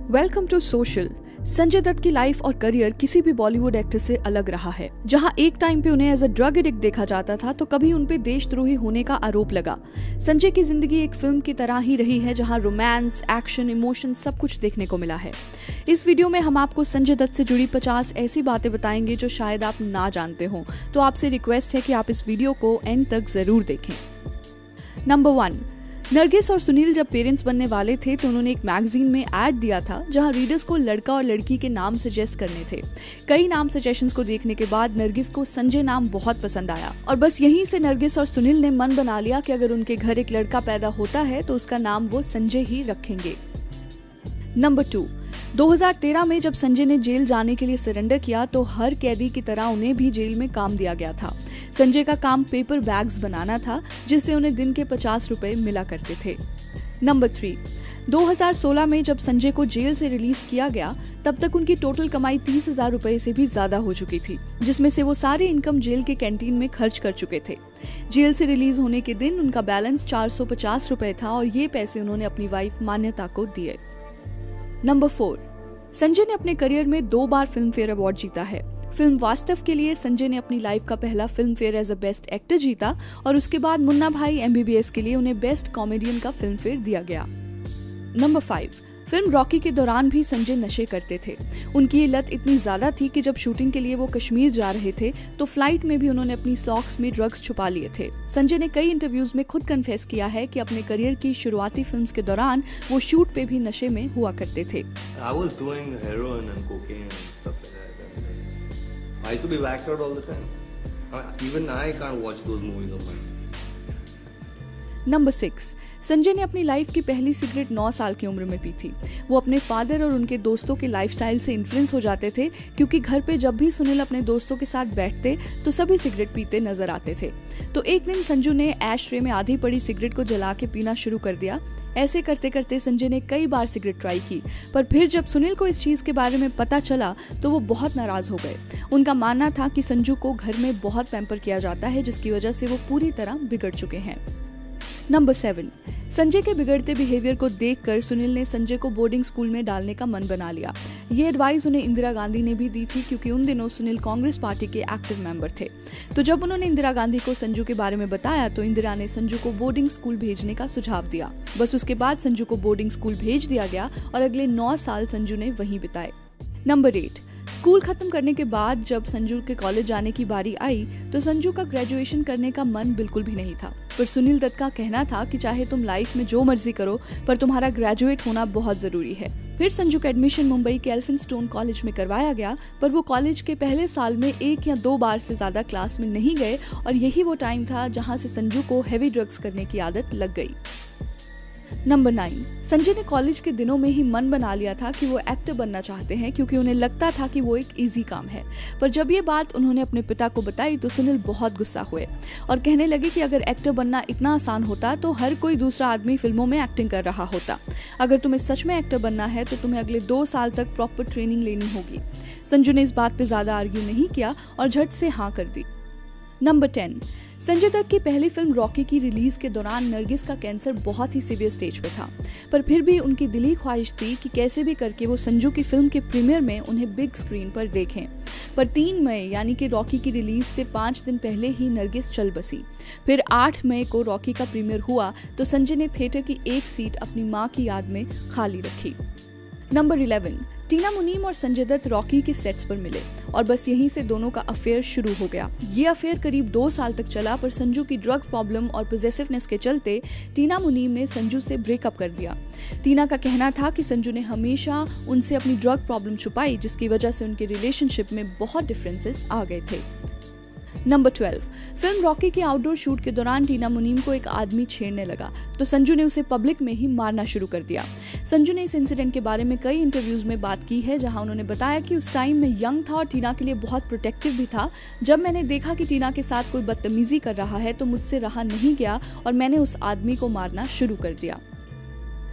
Welcome to social. Sanjay Dutt की life और career किसी भी बॉलीवुड एक्टर से अलग रहा है। जहां एक टाइम पे उन्हें एज अ ड्रग एडिक्ट देखा जाता था, तो कभी उन पे देशद्रोही होने का आरोप लगा। संजय की जिंदगी एक फिल्म की तरह ही रही है, जहां रोमांस, एक्शन, इमोशन सब कुछ देखने को मिला है। इस वीडियो में हम आपको संजय दत्त से जुड़ी 50 ऐसी बातें बताएंगे जो शायद आप ना जानते हो। तो आपसे रिक्वेस्ट है कि आप इस वीडियो को एंड तक जरूर देखें। नंबर 1, नरगिस और सुनील जब पेरेंट्स बनने वाले थे तो उन्होंने एक मैगजीन में ऐड दिया था, जहां रीडर्स को लड़का और लड़की के नाम सजेस्ट करने थे। कई नाम सजेशंस को देखने के बाद नरगिस को संजय नाम बहुत पसंद आया और बस यहीं से नरगिस और सुनील ने मन बना लिया कि अगर उनके घर एक लड़का पैदा होता है तो उसका नाम वो संजय ही रखेंगे। नंबर 2, 2013 में जब संजय ने जेल जाने के लिए सरेंडर किया तो हर कैदी की तरह उन्हें भी जेल में काम दिया गया था। संजय का काम पेपर बैग्स बनाना था, जिससे उन्हें दिन के 50 रुपए मिला करते थे। नंबर 3, 2016 में जब संजय को जेल से रिलीज किया गया तब तक उनकी टोटल कमाई 30,000 रुपए से भी ज्यादा हो चुकी थी, जिसमें से वो सारे इनकम जेल के कैंटीन में खर्च कर चुके थे। जेल से रिलीज होने के दिन उनका बैलेंस 450 रुपए था और ये पैसे उन्होंने अपनी वाइफ मान्यता को दिए। नंबर 4, संजय ने अपने करियर में 2 बार फिल्म फेयर अवार्ड जीता है। फिल्म वास्तव के लिए संजय ने अपनी लाइफ का पहला Filmfare as a best actor जीता और उसके बाद मुन्ना भाई MBBS के लिए उन्हें बेस्ट कॉमेडियन का फिल्म फेयर दिया गया। नंबर 5, फिल्म रॉकी के दौरान भी संजय नशे करते थे। उनकी ये लत इतनी ज्यादा थी कि जब शूटिंग के लिए वो कश्मीर जा रहे थे तो फ्लाइट में भी उन्होंने अपनी सॉक्स में ड्रग्स छुपा लिए थे। संजय ने कई इंटरव्यूज में खुद कन्फेस किया है कि अपने करियर की शुरुआती फिल्म्स के दौरान वो शूट पे भी नशे में हुआ करते थे। I used to be whacked out all the time. Even I can't watch those movies of mine. Number 6, Sanjay ने अपनी लाइफ की पहली सिगरेट 9 साल की उम्र में पी थी। वो अपने फादर और उनके दोस्तों के लाइफस्टाइल से इन्फ्लुएंस हो जाते थे, क्योंकि घर पे जब भी सुनील अपने दोस्तों के साथ बैठते तो सभी सिगरेट पीते नजर आते थे। तो एक दिन संजू ने ऐश ट्रे में आधी पड़ी सिगरेट को जला के पीना शुरू कर दिया। ऐसे करते करते संजय ने कई बार सिगरेट ट्राई की, पर फिर जब सुनील को इस चीज के बारे में पता चला तो वो बहुत नाराज हो गए। उनका मानना था कि संजू को घर में बहुत पैम्पर किया जाता है, जिसकी वजह से वो पूरी तरह बिगड़ चुके हैं। नंबर 7, संजय के बिगड़ते बिहेवियर को देखकर सुनील ने संजय को बोर्डिंग स्कूल में डालने का मन बना लिया। ये एडवाइस उन्हें इंदिरा गांधी ने भी दी थी, क्योंकि उन दिनों सुनील कांग्रेस पार्टी के एक्टिव मेंबर थे। तो जब उन्होंने इंदिरा गांधी को संजू के बारे में बताया तो इंदिरा ने संजू को बोर्डिंग स्कूल भेजने का सुझाव दिया। बस उसके बाद संजू को बोर्डिंग स्कूल भेज दिया गया और अगले 9 साल संजू ने वहीं बिताए। नंबर 8, स्कूल खत्म करने के बाद जब संजू के कॉलेज जाने की बारी आई तो संजू का ग्रेजुएशन करने का मन बिल्कुल भी नहीं था, पर सुनील दत्त का कहना था कि चाहे तुम लाइफ में जो मर्जी करो, पर तुम्हारा ग्रेजुएट होना बहुत जरूरी है। फिर संजू का एडमिशन मुंबई के एल्फिंस्टोन कॉलेज में करवाया गया, पर वो कॉलेज के पहले साल में 1 या 2 बार से ज्यादा क्लास में नहीं गए और यही वो टाइम था जहाँ से संजू को हेवी ड्रग्स करने की आदत लग गई। नंबर 9, संजय ने कॉलेज के दिनों में ही मन बना लिया था कि वो एक्टर बनना चाहते हैं, क्योंकि उन्हें लगता था कि वो एक इजी काम है। पर जब ये बात उन्होंने अपने पिता को बताई तो सुनील बहुत गुस्सा हुए और कहने लगे कि अगर एक्टर बनना इतना आसान होता तो हर कोई दूसरा आदमी फिल्मों में एक्टिंग कर रहा होता। अगर तुम्हें सच में एक्टर बनना है तो तुम्हें अगले 2 साल तक प्रॉपर ट्रेनिंग लेनी होगी। संजू ने इस बात पे ज्यादा आर्ग्यू नहीं किया और झट से हाँ कर दी। नंबर 10, संजय दत्त की पहली फिल्म रॉकी की रिलीज के दौरान नरगिस का कैंसर बहुत ही सीवियर स्टेज पे था, पर फिर भी उनकी दिली ख्वाहिश थी कि कैसे भी करके वो संजू की फिल्म के प्रीमियर में उन्हें बिग स्क्रीन पर देखें। पर 3 मई यानी कि रॉकी की रिलीज से 5 दिन पहले ही नरगिस चल बसी। फिर 8 मई को रॉकी का प्रीमियर हुआ तो संजय ने थिएटर की एक सीट अपनी माँ की याद में खाली रखी। नंबर 11, टीना मुनीम और संजय दत्त रॉकी के सेट्स पर मिले और बस यहीं से दोनों का अफेयर शुरू हो गया। ये अफेयर करीब 2 साल तक चला, पर संजू की ड्रग प्रॉब्लम और पॉसेसिवनेस के चलते टीना मुनीम ने संजू से ब्रेकअप कर दिया। टीना का कहना था कि संजू ने हमेशा उनसे अपनी ड्रग प्रॉब्लम छुपाई, जिसकी वजह से उनके रिलेशनशिप में बहुत डिफरेंसेस आ गए थे। नंबर 12, फिल्म रॉकी के आउटडोर शूट के दौरान टीना मुनीम को एक आदमी छेड़ने लगा तो संजू ने उसे पब्लिक में ही मारना शुरू कर दिया। संजू ने इस इंसिडेंट के बारे में कई इंटरव्यूज में बात की है, जहां उन्होंने बताया कि उस टाइम में यंग था और टीना के लिए बहुत प्रोटेक्टिव भी था। जब मैंने देखा कि टीना के साथ कोई बदतमीजी कर रहा है तो मुझसे रहा नहीं गया और मैंने उस आदमी को मारना शुरू कर दिया।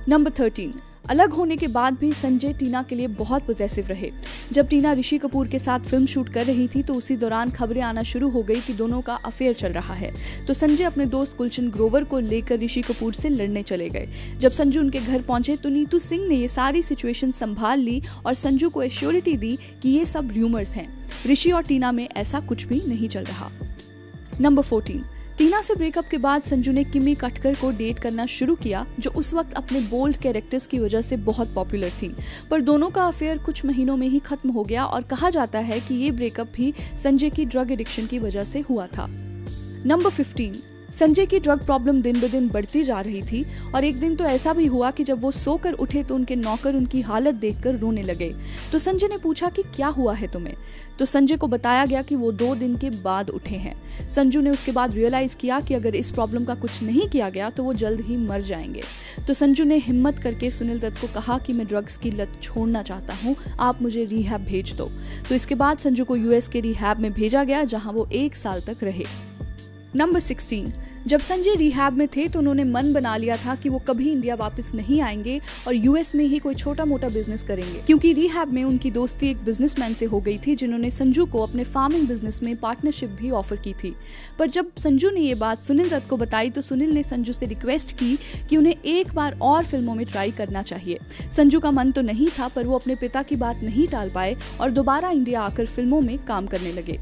नंबर 13, अलग होने के बाद भी संजय टीना के लिए बहुत पॉजेसिव रहे। जब टीना ऋषि कपूर के साथ फिल्म शूट कर रही थी तो उसी दौरान खबरें आना शुरू हो गई कि दोनों का अफेयर चल रहा है। तो संजय अपने दोस्त गुलशन ग्रोवर को लेकर ऋषि कपूर से लड़ने चले गए। जब संजू उनके घर पहुंचे तो नीतू सिंह ने ये सारी सिचुएशन संभाल ली और संजू को एश्योरिटी दी कि ये सब र्यूमर्स हैं, ऋषि और टीना में ऐसा कुछ भी नहीं चल रहा। नंबर 14, टीना से ब्रेकअप के बाद संजू ने किमी कटकर को डेट करना शुरू किया, जो उस वक्त अपने बोल्ड कैरेक्टर्स की वजह से बहुत पॉपुलर थी। पर दोनों का अफेयर कुछ महीनों में ही खत्म हो गया और कहा जाता है कि ये ब्रेकअप भी संजय की ड्रग एडिक्शन की वजह से हुआ था। नंबर 15, संजय की ड्रग प्रॉब्लम दिन ब दिन बढ़ती जा रही थी और एक दिन तो ऐसा भी हुआ कि जब वो सोकर उठे तो उनके नौकर उनकी हालत देखकर रोने लगे। तो संजय ने पूछा कि क्या हुआ है तुम्हें? तो संजय को बताया गया कि वो 2 दिन के बाद उठे हैं। संजू ने उसके बाद रियलाइज किया कि अगर इस प्रॉब्लम का कुछ नहीं किया गया तो वो जल्द ही मर जाएंगे। तो संजू ने हिम्मत करके सुनील दत्त को कहा कि मैं ड्रग्स की लत छोड़ना चाहता हूँ, आप मुझे रिहैब भेज दो। तो इसके बाद संजू को यूएस के रिहैब में भेजा गया, जहाँ वो 1 साल तक रहे। नंबर 16, जब संजय रिहैब में थे तो उन्होंने मन बना लिया था कि वो कभी इंडिया वापस नहीं आएंगे और यूएस में ही कोई छोटा मोटा बिजनेस करेंगे, क्योंकि रिहैब में उनकी दोस्ती एक बिजनेसमैन से हो गई थी जिन्होंने संजू को अपने फार्मिंग बिजनेस में पार्टनरशिप भी ऑफर की थी। पर जब संजू ने ये बात सुनील दत्त को बताई तो सुनील ने संजू से रिक्वेस्ट की कि उन्हें एक बार और फिल्मों में ट्राई करना चाहिए। संजू का मन तो नहीं था, पर वो अपने पिता की बात नहीं टाल पाए और दोबारा इंडिया आकर फिल्मों में काम करने लगे।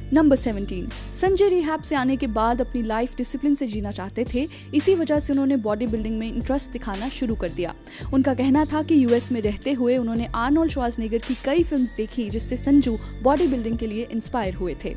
नंबर 17, संजय रिहैब से आने के बाद अपनी लाइफ डिसिप्लिन से जीना चाहते थे। इसी वजह से उन्होंने बॉडी बिल्डिंग में इंटरेस्ट दिखाना शुरू कर दिया। उनका कहना था कि यूएस में रहते हुए उन्होंने आर्नोल्ड श्वार्ज़नेगर की कई फिल्म्स देखी, जिससे संजू बॉडी बिल्डिंग के लिए इंस्पायर हुए थे।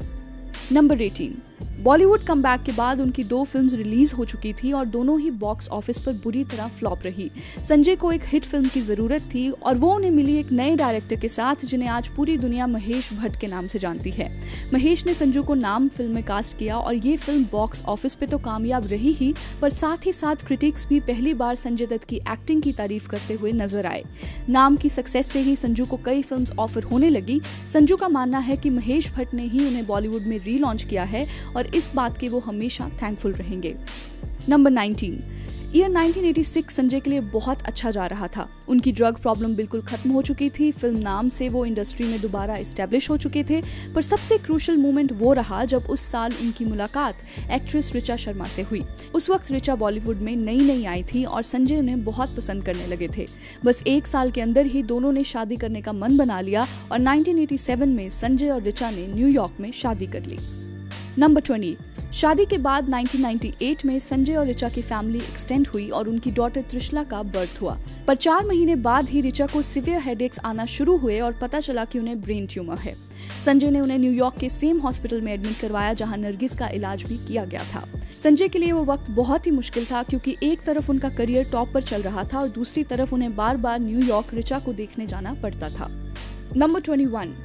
नंबर 18, बॉलीवुड कमबैक के बाद उनकी 2 फिल्म्स रिलीज हो चुकी थी और दोनों ही बॉक्स ऑफिस पर बुरी तरह फ्लॉप रही। संजय को एक हिट फिल्म की जरूरत थी और वो उन्हें मिली एक नए डायरेक्टर के साथ, जिन्हें आज पूरी दुनिया महेश भट्ट के नाम से जानती है। महेश ने संजू को नाम फिल्म में कास्ट किया और ये फिल्म बॉक्स ऑफिस पे तो कामयाब रही ही, पर साथ ही साथ क्रिटिक्स भी पहली बार संजय दत्त की एक्टिंग की तारीफ करते हुए नजर आए। नाम की सक्सेस से ही संजू को कई फिल्म्स ऑफर होने लगी। संजू का मानना है कि महेश भट्ट ने ही उन्हें बॉलीवुड में रीलॉन्च किया है और इस बात के वो हमेशा थैंकफुल रहेंगे। नंबर 19, ईयर 1986 संजय के लिए बहुत अच्छा जा रहा था। उनकी ड्रग प्रॉब्लम बिल्कुल खत्म हो चुकी थी। फिल्म नाम से वो इंडस्ट्री में दोबारा एस्टेब्लिश हो चुके थे। पर सबसे क्रूशियल मोमेंट वो रहा जब उस साल उनकी मुलाकात एक्ट्रेस ऋचा शर्मा से हुई। उस वक्त ऋचा बॉलीवुड में नई आई थी और संजय उन्हें बहुत पसंद करने लगे थे। बस 1 साल के अंदर ही दोनों ने शादी करने का मन बना लिया और 1987 में संजय और ऋचा ने न्यूयॉर्क में शादी कर ली। नंबर 20, शादी के बाद 1998 में संजय और ऋचा की फैमिली एक्सटेंड हुई और उनकी डॉटर त्रिशला का बर्थ हुआ। पर 4 महीने बाद ही ऋचा को सिवियर हेडेक्स आना शुरू हुए और पता चला कि उन्हें ब्रेन ट्यूमर है। संजय ने उन्हें न्यूयॉर्क के सेम हॉस्पिटल में एडमिट करवाया जहां नरगिस का इलाज भी किया गया था। संजय के लिए वो वक्त बहुत ही मुश्किल था, क्योंकि एक तरफ उनका करियर टॉप पर चल रहा था और दूसरी तरफ उन्हें बार बार न्यूयॉर्क ऋचा को देखने जाना पड़ता था। नंबर 21,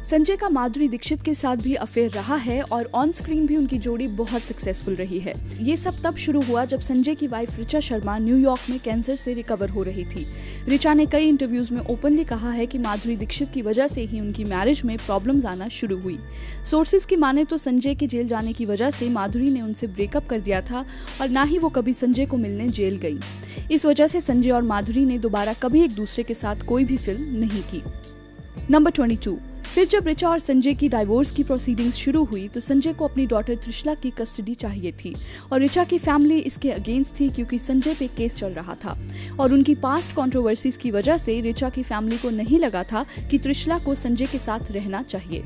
संजय का माधुरी दीक्षित के साथ भी अफेयर रहा है और ऑन स्क्रीन भी उनकी जोड़ी बहुत सक्सेसफुल रही है। ये सब तब शुरू हुआ जब संजय की वाइफ ऋचा शर्मा न्यूयॉर्क में कैंसर से रिकवर हो रही थी। ऋचा ने कई इंटरव्यूज में ओपनली कहा है कि माधुरी दीक्षित की वजह से ही उनकी मैरिज में प्रॉब्लम्स आना शुरू हुई। सोर्सेज की माने तो संजय के जेल जाने की वजह से माधुरी ने उनसे ब्रेकअप कर दिया था और ना ही वो कभी संजय को मिलने जेल गई। इस वजह से संजय और माधुरी ने दोबारा कभी एक दूसरे के साथ कोई भी फिल्म नहीं की। नंबर 22, फिर जब ऋचा और संजय की डाइवोर्स की प्रोसीडिंग्स शुरू हुई तो संजय को अपनी डॉटर त्रिशला की कस्टडी चाहिए थी और ऋचा की फैमिली इसके अगेंस्ट थी, क्योंकि संजय पे केस चल रहा था और उनकी पास्ट कंट्रोवर्सीज की वजह से ऋचा की फैमिली को नहीं लगा था कि त्रिशला को संजय के साथ रहना चाहिए।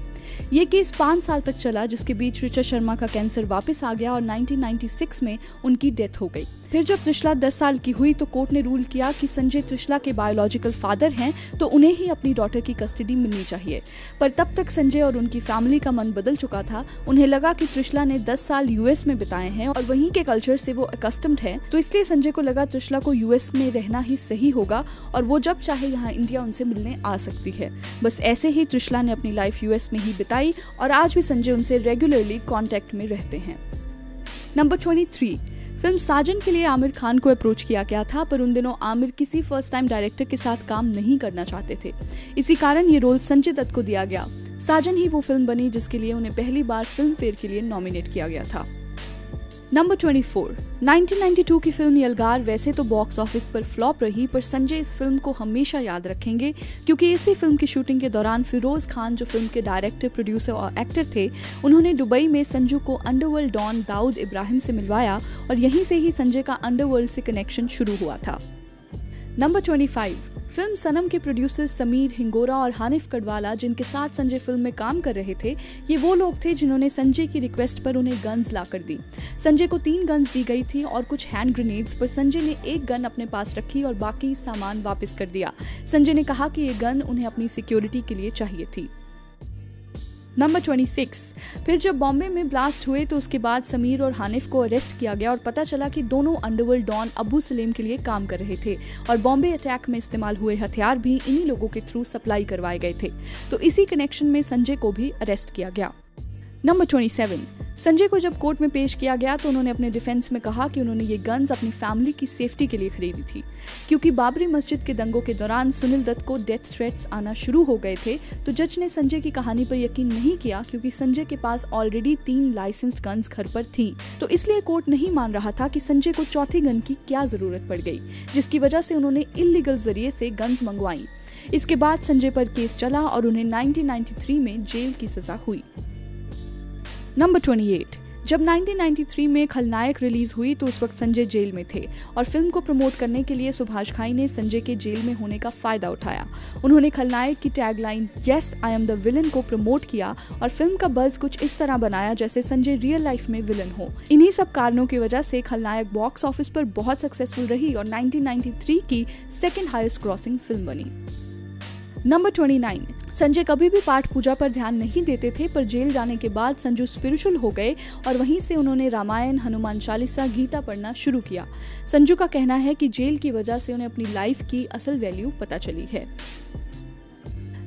ये केस 5 साल तक चला, जिसके बीच ऋचा शर्मा का कैंसर वापस आ गया और 1996 में उनकी डेथ हो गई। फिर जब त्रिशला 10 साल की हुई तो कोर्ट ने रूल किया कि संजय त्रिशला के बायोलॉजिकल फादर हैं, तो उन्हें ही अपनी डॉटर की कस्टडी मिलनी चाहिए। पर तब तक संजय और उनकी फैमिली का मन बदल चुका था। उन्हें लगा कि त्रिशला ने 10 साल यूएस में बिताए हैं और वहीं के कल्चर से वो अकस्टम्ड है, तो इसलिए संजय को लगा त्रिशला को यूएस में रहना ही सही होगा और वो जब चाहे यहाँ इंडिया उनसे मिलने आ सकती है। बस ऐसे ही त्रिशला ने अपनी लाइफ यूएस में ही बिताई और आज भी संजय उनसे रेगुलरली कांटेक्ट में रहते हैं। नंबर 23, फिल्म साजन के लिए आमिर खान को अप्रोच किया गया था, पर उन दिनों आमिर किसी फर्स्ट टाइम डायरेक्टर के साथ काम नहीं करना चाहते थे। इसी कारण ये रोल संजय दत्त को दिया गया। साजन ही वो फिल्म बनी जिसके लिए उन्हें पहली बार फिल्म फेयर के लिए नॉमिनेट किया गया था। नंबर 24, 1992 की फिल्म यलगार वैसे तो बॉक्स ऑफिस पर फ्लॉप रही, पर संजय इस फिल्म को हमेशा याद रखेंगे क्योंकि इसी फिल्म की शूटिंग के दौरान फिरोज खान, जो फिल्म के डायरेक्टर, प्रोड्यूसर और एक्टर थे, उन्होंने दुबई में संजू को अंडरवर्ल्ड डॉन दाऊद इब्राहिम से मिलवाया और यहीं से ही संजय का अंडरवर्ल्ड से कनेक्शन शुरू हुआ था। नंबर 25, फिल्म सनम के प्रोड्यूसर समीर हिंगोरा और हानिफ कड़वाला, जिनके साथ संजय फिल्म में काम कर रहे थे, ये वो लोग थे जिन्होंने संजय की रिक्वेस्ट पर उन्हें गन्स लाकर दी। संजय को 3 गन्स दी गई थी और कुछ हैंड ग्रेनेड्स, पर संजय ने 1 गन अपने पास रखी और बाकी सामान वापस कर दिया। संजय ने कहा कि ये गन उन्हें अपनी सिक्योरिटी के लिए चाहिए थी। नंबर 26, फिर जब बॉम्बे में ब्लास्ट हुए तो उसके बाद समीर और हानिफ को अरेस्ट किया गया और पता चला कि दोनों अंडरवर्ल्ड डॉन अबू सलेम के लिए काम कर रहे थे और बॉम्बे अटैक में इस्तेमाल हुए हथियार भी इन्हीं लोगों के थ्रू सप्लाई करवाए गए थे। तो इसी कनेक्शन में संजय को भी अरेस्ट किया गया। नंबर 27, संजय को जब कोर्ट में पेश किया गया तो उन्होंने अपने डिफेंस में कहा कि उन्होंने ये गन्स अपनी फैमिली की सेफ्टी के लिए खरीदी थी, क्योंकि बाबरी मस्जिद के दंगों के दौरान सुनील दत्त को डेथ थ्रेट्स आना शुरू हो गए थे। तो जज ने संजय की कहानी पर यकीन नहीं किया क्योंकि संजय के पास ऑलरेडी 3 लाइसेंस्ड गन्स घर पर थी, तो इसलिए कोर्ट नहीं मान रहा था कि संजय को चौथी गन की क्या जरूरत पड़ गई, जिसकी वजह से उन्होंने इल्लीगल जरिए से गन्स मंगवाई। इसके बाद संजय पर केस चला और उन्हें 1993 में जेल की सजा हुई। नंबर 28, जब 1993 में खलनायक रिलीज हुई तो उस वक्त संजय जेल में थे और फिल्म को प्रमोट करने के लिए सुभाष घाई ने संजय के जेल में होने का फायदा उठाया। उन्होंने खलनायक की tagline yes I am the villain को प्रमोट किया और फिल्म का बज़ कुछ इस तरह बनाया जैसे संजय रियल लाइफ में विलन हो। इन्हीं सब कारणों की वजह से खलनायक बॉक्स ऑफिस पर बहुत सक्सेसफुल रही और 1993 की 2nd हाईएस्ट क्रॉसिंग फिल्म बनी। नंबर 29, संजय कभी भी पाठ पूजा पर ध्यान नहीं देते थे, पर जेल जाने के बाद संजू स्पिरिचुअल हो गए और वहीं से उन्होंने रामायण, हनुमान चालीसा, गीता पढ़ना शुरू किया। संजू का कहना है कि जेल की वजह से उन्हें अपनी लाइफ की असल वैल्यू पता चली है।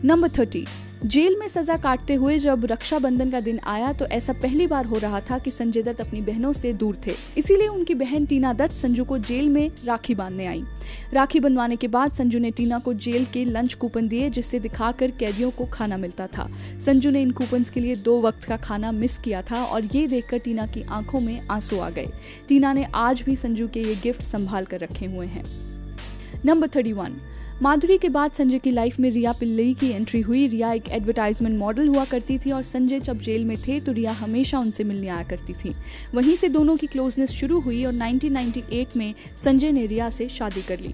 नंबर 30, जेल में सजा काटते हुए जब रक्षाबंधन का दिन आया तो ऐसा पहली बार हो रहा था कि संजय दत्त अपनी बहनों से दूर थे, इसीलिए उनकी बहन टीना दत्त संजू को जेल में राखी बांधने आई। राखी बंधवाने के बाद संजू ने टीना को जेल के लंच कूपन दिए जिससे दिखाकर कैदियों को खाना मिलता था। संजू ने इन कूपन्स के लिए 2 वक्त का खाना मिस किया था और ये देखकर टीना की आंखों में आंसू आ गए। टीना ने आज भी संजू के ये गिफ्ट संभाल कर रखे हुए हैं। नंबर 31, माधुरी के बाद संजय की लाइफ में रिया पिल्लई की एंट्री हुई। रिया एक एडवर्टाइजमेंट मॉडल हुआ करती थी और संजय जब जेल में थे तो रिया हमेशा उनसे मिलने आया करती थी। वहीं से दोनों की क्लोजनेस शुरू हुई और 1998 में संजय ने रिया से शादी कर ली।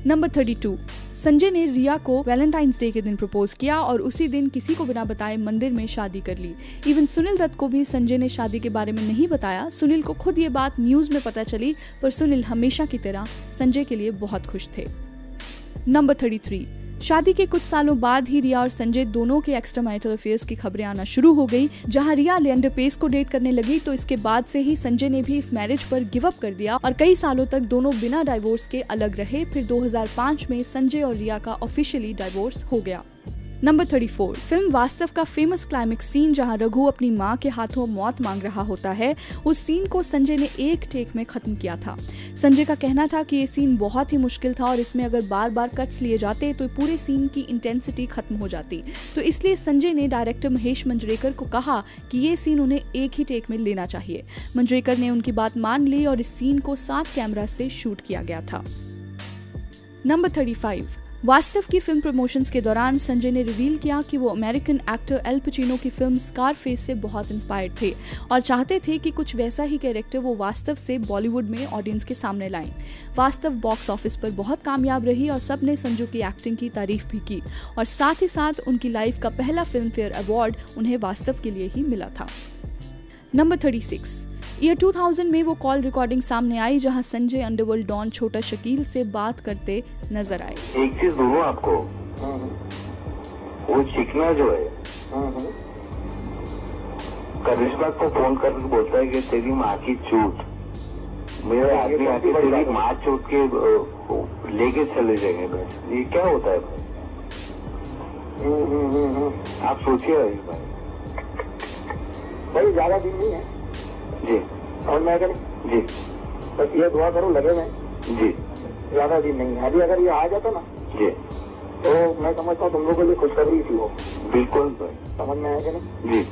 नंबर 32, संजय ने रिया को वैलेंटाइंस डे के दिन प्रपोज किया और उसी दिन किसी को बिना बताए मंदिर में शादी कर ली। इवन सुनील दत्त को भी संजय ने शादी के बारे में नहीं बताया। सुनील को खुद ये बात न्यूज में पता चली, पर सुनील हमेशा की तरह संजय के लिए बहुत खुश थे। नंबर 33, शादी के कुछ सालों बाद ही रिया और संजय दोनों के एक्स्ट्रामैरिटल अफेयर्स की खबरें आना शुरू हो गई। जहां रिया लिएंडर पेस को डेट करने लगी तो इसके बाद से ही संजय ने भी इस मैरिज पर गिव अप कर दिया और कई सालों तक दोनों बिना डाइवोर्स के अलग रहे। फिर 2005 में संजय और रिया का ऑफिशियली डाइवोर्स हो गया। नंबर 34, फिल्म वास्तव का फेमस क्लाइमेक्स सीन जहां रघु अपनी मां के हाथों मौत मांग रहा होता है, उस सीन को संजय ने एक टेक में खत्म किया था। संजय का कहना था कि ये सीन बहुत ही मुश्किल था और इसमें अगर बार बार कट्स लिए जाते तो पूरे सीन की इंटेंसिटी खत्म हो जाती। तो इसलिए संजय ने डायरेक्टर महेश मंजरेकर को कहा कि ये सीन उन्हें एक ही टेक में लेना चाहिए। मंजरेकर ने उनकी बात मान ली और इस सीन को 7 कैमरा से शूट किया गया था। नंबर 35, वास्तव की फिल्म प्रमोशंस के दौरान संजय ने रिवील किया कि वो अमेरिकन एक्टर एल पचिनो की फिल्म स्कारफेस से बहुत इंस्पायर्ड थे और चाहते थे कि कुछ वैसा ही कैरेक्टर वो वास्तव से बॉलीवुड में ऑडियंस के सामने लाएं। वास्तव बॉक्स ऑफिस पर बहुत कामयाब रही और सबने संजू की एक्टिंग की तारीफ भी की और साथ ही साथ उनकी लाइफ का पहला फिल्म फेयर अवार्ड उन्हें वास्तव के लिए ही मिला था। नंबर 36, ईयर 2000 में वो कॉल रिकॉर्डिंग सामने आई जहां संजय अंडरवर्ल्ड डॉन छोटा शकील से बात करते नजर आए। एक चीज बोलूं आपको, वो चिकना जो है करिश्मा को फोन करके बोलता है कि तेरी माँ की चूत, मेरे आदमी आके तेरी माँ चूत के लेके चले जाएंगे। बस ये क्या होता है आप सोचिए भाई, ज्यादा दिन नहीं है जी। और मैं अगर जी बस ये दुआ करूँ लगे मैं जी, ज्यादा दिन नहीं है। अभी अगर ये आ जाता ना जी तो मैं समझता हूँ तुम लोगों के लिए खुशखबरी थी वो। बिल्कुल समझ में आया कि नहीं? जी।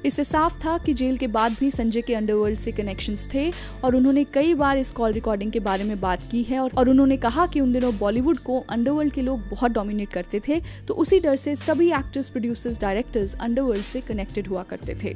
इससे साफ था कि जेल के बाद भी संजय के अंडरवर्ल्ड से कनेक्शंस थे और उन्होंने कई बार इस कॉल रिकॉर्डिंग के बारे में बात की है और उन्होंने कहा कि उन दिनों बॉलीवुड को अंडरवर्ल्ड के लोग बहुत डोमिनेट करते थे, तो उसी डर से सभी एक्टर्स, प्रोड्यूसर्स, डायरेक्टर्स अंडरवर्ल्ड से कनेक्टेड हुआ करते थे।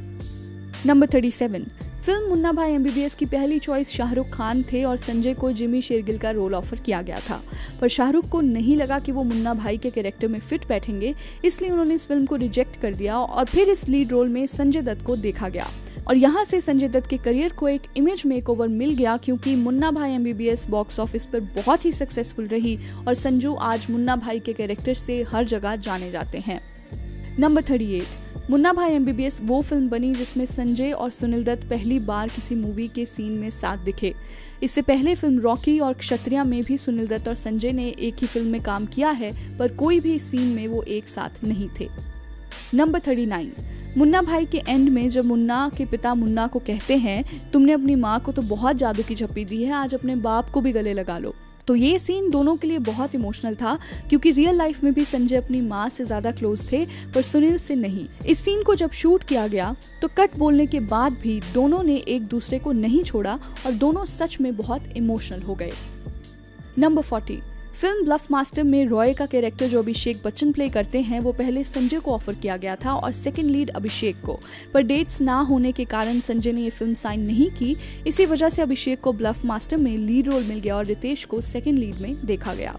नंबर 37, फिल्म मुन्ना भाई MBBS की पहली चॉइस शाहरुख खान थे और संजय को जिमी शेरगिल का रोल ऑफर किया गया था, पर शाहरुख को नहीं लगा कि वो मुन्ना भाई के कैरेक्टर में फिट बैठेंगे, इसलिए उन्होंने इस फिल्म को रिजेक्ट कर दिया और फिर इस लीड रोल में संजय दत्त को देखा गया। और यहाँ से संजय दत्त के करियर को एक इमेज मेकओवर मिल गया, क्योंकि मुन्ना भाई MBBS बॉक्स ऑफिस पर बहुत ही सक्सेसफुल रही और संजू आज मुन्ना भाई के कैरेक्टर से हर जगह जाने जाते हैं। नंबर 38, मुन्ना भाई MBBS वो फिल्म बनी जिसमें संजय और सुनील दत्त पहली बार किसी मूवी के सीन में साथ दिखे। इससे पहले फिल्म रॉकी और क्षत्रिया में भी सुनील दत्त और संजय ने एक ही फिल्म में काम किया है, पर कोई भी सीन में वो एक साथ नहीं थे। नंबर 39, मुन्ना भाई के एंड में जब मुन्ना के पिता मुन्ना को कहते हैं, तुमने अपनी माँ को तो बहुत जादू की झप्पी दी है, आज अपने बाप को भी गले लगा लो, तो ये सीन दोनों के लिए बहुत इमोशनल था, क्योंकि रियल लाइफ में भी संजय अपनी माँ से ज्यादा क्लोज थे पर सुनील से नहीं। इस सीन को जब शूट किया गया तो कट बोलने के बाद भी दोनों ने एक दूसरे को नहीं छोड़ा और दोनों सच में बहुत इमोशनल हो गए। नंबर 40, फिल्म ब्लफ मास्टर में रॉय का कैरेक्टर जो अभिषेक बच्चन प्ले करते हैं, वो पहले संजय को ऑफर किया गया था और सेकंड लीड अभिषेक को, पर डेट्स ना होने के कारण संजय ने ये फिल्म साइन नहीं की। इसी वजह से अभिषेक को ब्लफ मास्टर में लीड रोल मिल गया और रितेश को सेकंड लीड में देखा गया।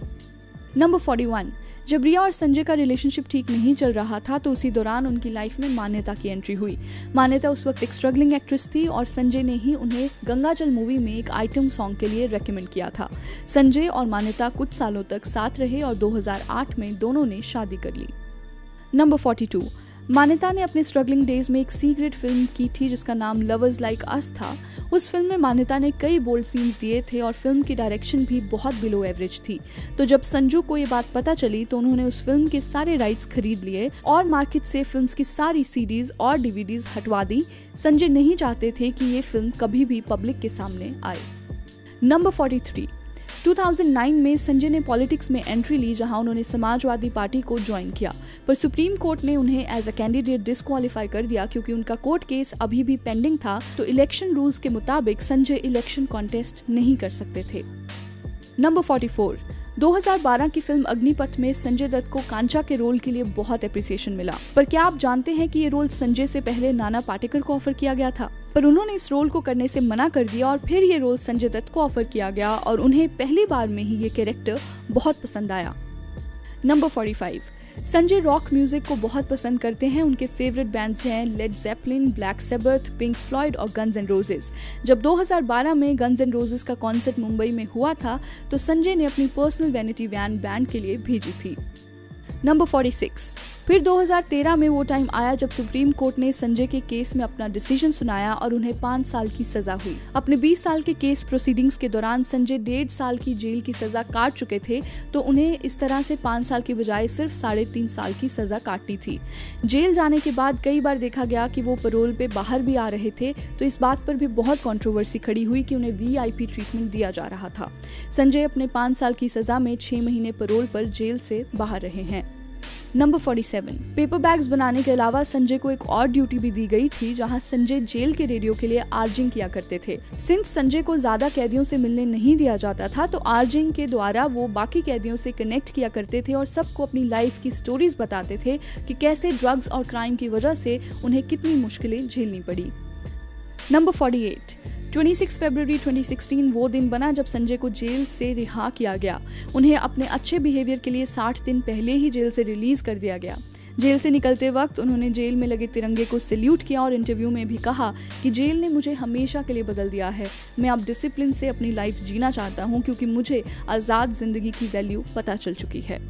नंबर 41, जब रिया और संजय का रिलेशनशिप ठीक नहीं चल रहा था तो उसी दौरान उनकी लाइफ में मान्यता की एंट्री हुई। मान्यता उस वक्त एक स्ट्रगलिंग एक्ट्रेस थी और संजय ने ही उन्हें गंगाजल मूवी में एक आइटम सॉन्ग के लिए रेकमेंड किया था। संजय और मान्यता कुछ सालों तक साथ रहे और 2008 में दोनों ने शादी कर ली। नंबर 42, मान्यता ने अपने स्ट्रगलिंग डेज में एक सीक्रेट फिल्म की थी जिसका नाम लवर्स लाइक अस था। उस फिल्म में मान्यता ने कई बोल्ड सीन्स दिए थे और फिल्म की डायरेक्शन भी बहुत बिलो एवरेज थी। तो जब संजू को ये बात पता चली तो उन्होंने उस फिल्म के सारे राइट्स खरीद लिए और मार्केट से फिल्म की सारी CDs और DVDs हटवा दी। संजय नहीं चाहते थे कि ये फिल्म कभी भी पब्लिक के सामने आए। नंबर 43, 2009 में संजय ने पॉलिटिक्स में एंट्री ली, जहां उन्होंने समाजवादी पार्टी को ज्वाइन किया, पर सुप्रीम कोर्ट ने उन्हें एज अ कैंडिडेट डिस्क्वालीफाई कर दिया क्योंकि उनका कोर्ट केस अभी भी पेंडिंग था। तो इलेक्शन रूल्स के मुताबिक संजय इलेक्शन कॉन्टेस्ट नहीं कर सकते थे। नंबर 44, 2012 की फिल्म अग्निपथ में संजय दत्त को कांचा के रोल के लिए बहुत एप्रिसिएशन मिला, पर क्या आप जानते हैं कि ये रोल संजय से पहले नाना पाटेकर को ऑफर किया गया था, पर उन्होंने इस रोल को करने से मना कर दिया और फिर ये रोल संजय दत्त को ऑफर किया गया और उन्हें पहली बार में ही ये कैरेक्टर बहुत पसंद आया। नंबर 45, संजय रॉक म्यूजिक को बहुत पसंद करते हैं। उनके फेवरेट बैंड्स हैं Led Zeppelin, Black Sabbath, Pink Floyd और गन्स एंड रोजेस। जब 2012 में गन्स एंड रोजेस का कॉन्सर्ट मुंबई में हुआ था तो संजय ने अपनी पर्सनल वैनिटी वैन बैंड के लिए भेजी थी। नंबर 46, फिर 2013 में वो टाइम आया जब सुप्रीम कोर्ट ने संजय के केस में अपना डिसीजन सुनाया और उन्हें 5 साल की सजा हुई। अपने 20 साल के केस प्रोसीडिंग्स के दौरान संजय 1.5 साल की जेल की सजा काट चुके थे, तो उन्हें इस तरह से 5 साल की बजाय सिर्फ 3.5 साल की सजा काटनी थी। जेल जाने के बाद कई बार देखा गया कि वो पैरोल पे बाहर भी आ रहे थे, तो इस बात पर भी बहुत कंट्रोवर्सी खड़ी हुई कि उन्हें VIP ट्रीटमेंट दिया जा रहा था। संजय अपने 5 साल की सजा में 6 महीने पैरोल पर जेल से बाहर रहे हैं। नंबर 47, पेपर बैग्स बनाने के अलावा संजय को एक और ड्यूटी भी दी गई थी, जहां संजय जेल के रेडियो के लिए आर्जिंग किया करते थे। सिंस संजय को ज्यादा कैदियों से मिलने नहीं दिया जाता था, तो आर्जिंग के द्वारा वो बाकी कैदियों से कनेक्ट किया करते थे और सबको अपनी लाइफ की स्टोरीज बताते थे कि कैसे ड्रग्स और क्राइम की वजह से उन्हें कितनी मुश्किलें झेलनी पड़ी। नंबर 48, 26 फरवरी 2016 वो दिन बना जब संजय को जेल से रिहा किया गया। उन्हें अपने अच्छे बिहेवियर के लिए 60 दिन पहले ही जेल से रिलीज कर दिया गया। जेल से निकलते वक्त उन्होंने जेल में लगे तिरंगे को सैल्यूट किया और इंटरव्यू में भी कहा कि जेल ने मुझे हमेशा के लिए बदल दिया है। मैं अब डिसिप्लिन से अपनी लाइफ जीना चाहता हूं क्योंकि मुझे आज़ाद जिंदगी की वैल्यू पता चल चुकी है।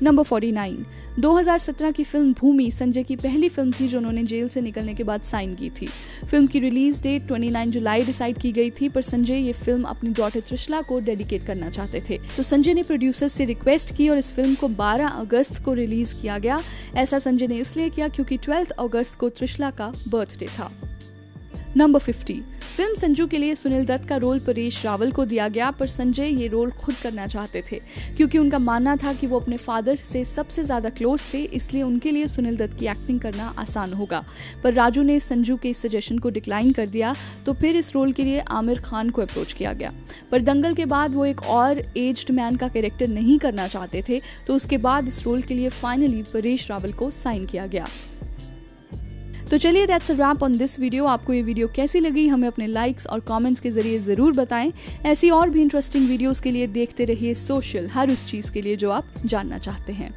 नंबर 49, 2017 की फिल्म भूमि संजय की पहली फिल्म थी जो उन्होंने जेल से निकलने के बाद साइन की थी। फिल्म की रिलीज डेट 29 जुलाई डिसाइड की गई थी, पर संजय ये फिल्म अपनी डॉटर त्रिशला को डेडिकेट करना चाहते थे, तो संजय ने प्रोड्यूसर से रिक्वेस्ट की और इस फिल्म को 12 अगस्त को रिलीज किया गया। ऐसा संजय ने इसलिए किया क्योंकि 12 अगस्त को त्रिशला का बर्थडे था। नंबर 50, फिल्म संजू के लिए सुनील दत्त का रोल परेश रावल को दिया गया, पर संजय ये रोल खुद करना चाहते थे क्योंकि उनका मानना था कि वो अपने फादर से सबसे ज़्यादा क्लोज थे, इसलिए उनके लिए सुनील दत्त की एक्टिंग करना आसान होगा। पर राजू ने संजू के इस सजेशन को डिक्लाइन कर दिया, तो फिर इस रोल के लिए आमिर खान को अप्रोच किया गया। पर दंगल के बाद वो एक और एज्ड मैन का कैरेक्टर नहीं करना चाहते थे, तो उसके बाद इस रोल के लिए फाइनली परेश रावल को साइन किया गया। तो चलिए, that's a wrap on this video. आपको ये वीडियो कैसी लगी हमें अपने लाइक्स और कमेंट्स के जरिए ज़रूर बताएं। ऐसी और भी इंटरेस्टिंग वीडियोस के लिए देखते रहिए सोशल, हर उस चीज़ के लिए जो आप जानना चाहते हैं।